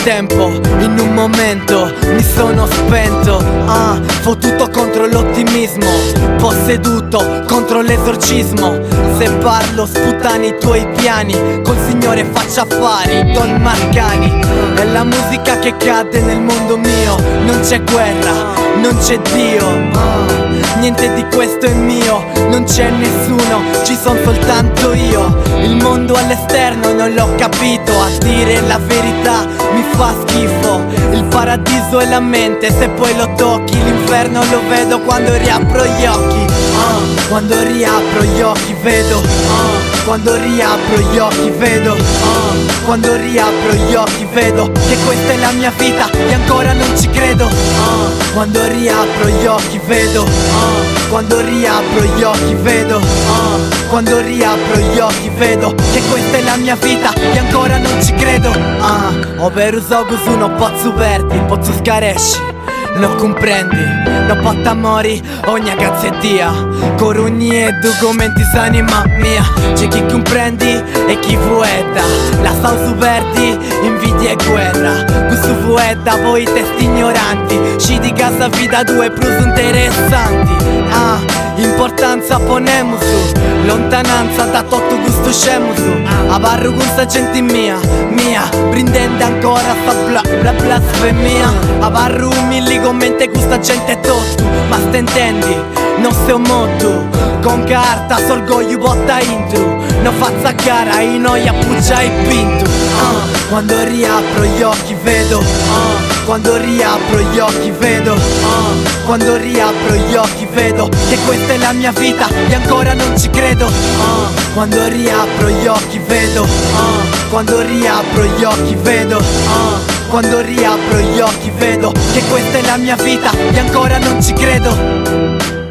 tempo, in un momento mi sono spento. Fottuto contro l'ottimismo, posseduto contro l'esorcismo. Se parlo sputtani i tuoi piani, col Signore faccio affari, Don Marcani. È la musica che cade nel mondo mio, non c'è guerra, non c'è Dio, niente di questo è mio, non c'è nessuno, ci son soltanto io. Il mondo all'esterno non l'ho capito, a dire la verità mi fa schifo. Il paradiso è la mente, se poi lo tocchi, l'inferno lo vedo quando riapro gli occhi. Quando riapro gli occhi vedo, quando riapro gli occhi vedo, quando riapro gli occhi vedo che questa è la mia vita e ancora non ci credo. Quando riapro gli occhi vedo, quando riapro gli occhi vedo, quando riapro gli occhi vedo che questa è la mia vita e ancora non ci credo. Ovvero uso non posso verdi, posso scaresci, non comprendi, non potta mori ogni cazzettia. Corugni e documenti s'anima mia, c'è chi comprendi e chi vueta. La sauce verdi, invidia e guerra. Questo vueta, voi testi ignoranti. Sci di casa vita due plus interessanti. Importanza ponemu su, lontananza da tutto gusto scemo su. A barro con sta gente mia, brindendo ancora sta bla blasfemia. A barro umili commenti questa gente tutto, ma stentendi, non sei un motto. Con carta s'orgoglio botta intro, non faccia cara e noi appuggia e pinto. Quando riapro gli occhi vedo, quando riapro gli occhi vedo, quando riapro gli occhi vedo che questa è la mia vita e ancora non ci credo. Quando riapro gli occhi vedo, quando riapro gli occhi vedo, quando riapro gli occhi vedo che questa è la mia vita e ancora non ci credo.